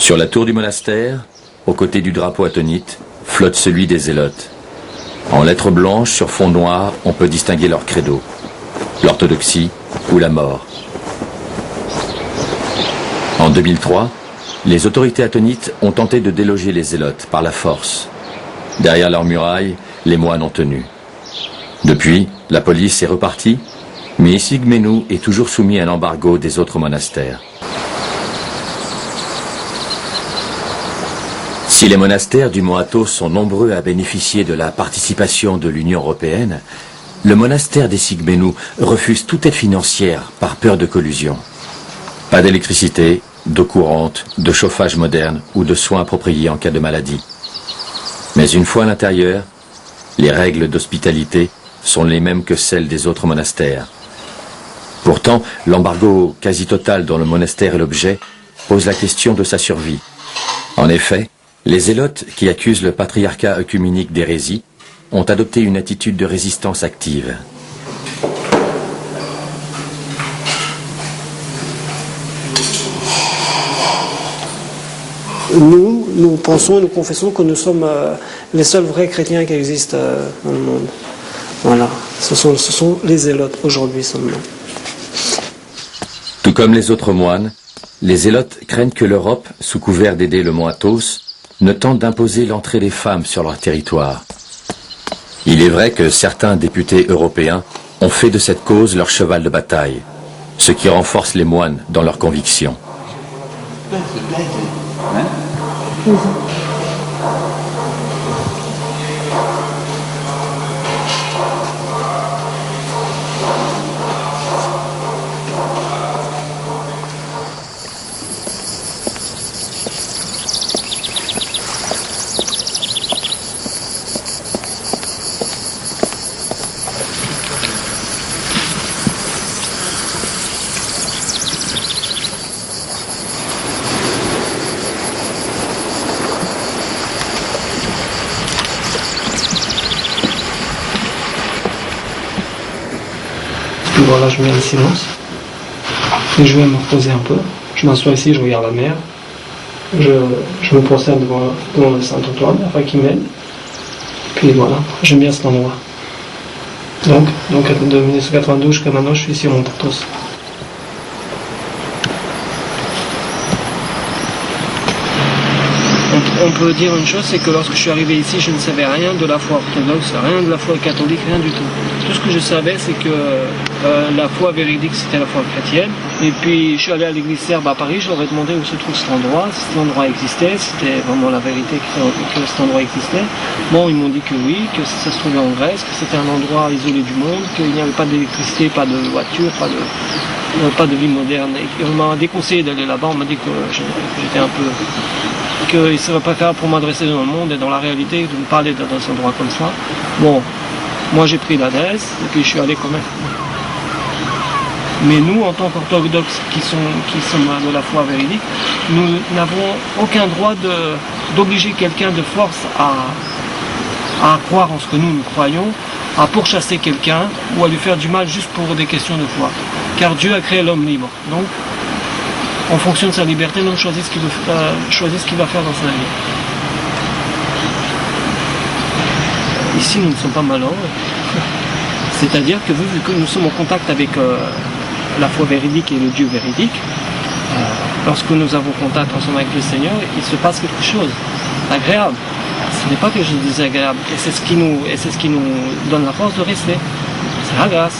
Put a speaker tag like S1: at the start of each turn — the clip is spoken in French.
S1: Sur la tour du monastère, aux côtés du drapeau attonite, flotte celui des zélotes. En lettres blanches sur fond noir, on peut distinguer leur credo, l'orthodoxie ou la mort. En 2003, les autorités attonites ont tenté de déloger les zélotes par la force. Derrière leurs murailles, les moines ont tenu. Depuis, la police est repartie, mais Isigmenu est toujours soumis à l'embargo des autres monastères. Si les monastères du Mont Athos sont nombreux à bénéficier de la participation de l'Union européenne, le monastère d'Isigmenu refuse toute aide financière par peur de collusion. Pas d'électricité, d'eau courante, de chauffage moderne ou de soins appropriés en cas de maladie. Mais une fois à l'intérieur, les règles d'hospitalité sont les mêmes que celles des autres monastères. Pourtant, l'embargo quasi total dont le monastère est l'objet pose la question de sa survie. En effet, les zélotes qui accusent le patriarcat œcuménique d'hérésie ont adopté une attitude de résistance active.
S2: Nous pensons et nous confessons que nous sommes les seuls vrais chrétiens qui existent dans le monde. Voilà, ce sont les zélotes aujourd'hui seulement.
S1: Tout comme les autres moines, les zélotes craignent que l'Europe, sous couvert d'aider le Mont Athos, ne tente d'imposer l'entrée des femmes sur leur territoire. Il est vrai que certains députés européens ont fait de cette cause leur cheval de bataille, ce qui renforce les moines dans leurs convictions.
S2: Voilà, je mets le silence et je vais me reposer un peu. Je m'assois ici, je regarde la mer. Je me procède devant le Saint-Antoine afin qu'il m'aide. Puis voilà, j'aime bien cet endroit. Donc de 1992 jusqu'à maintenant, je suis ici au Mont Athos. On peut dire une chose, c'est que lorsque je suis arrivé ici, je ne savais rien de la foi orthodoxe, rien de la foi catholique, rien du tout. Tout ce que je savais, c'est que la foi véridique, c'était la foi chrétienne. Et puis, je suis allé à l'église serbe à Paris, je leur ai demandé où se trouve cet endroit, si cet endroit existait, c'était vraiment la vérité que cet endroit existait. Bon, ils m'ont dit que oui, que ça se trouvait en Grèce, que c'était un endroit isolé du monde, qu'il n'y avait pas d'électricité, pas de voiture, pas de vie moderne. Et on m'a déconseillé d'aller là-bas, on m'a dit que j'étais un peu... qu'il serait préférable pour m'adresser dans le monde et dans la réalité de me parler dans un endroit comme ça. Bon, moi j'ai pris l'adresse et puis je suis allé quand même. Mais nous, en tant qu'orthodoxes qui sommes de la foi véridique, nous n'avons aucun droit d'obliger quelqu'un de force à croire en ce que nous croyons, à pourchasser quelqu'un ou à lui faire du mal juste pour des questions de foi. Car Dieu a créé l'homme libre. Donc, en fonction de sa liberté, l'homme choisit ce qu'il va faire dans sa vie. Ici, nous ne sommes pas malheureux. C'est-à-dire que vu que nous sommes en contact avec la foi véridique et le Dieu véridique, lorsque nous avons contact ensemble avec le Seigneur, il se passe quelque chose d'agréable. Ce n'est pas quelque chose de désagréable. Et c'est ce qui nous donne la force de rester. C'est la grâce.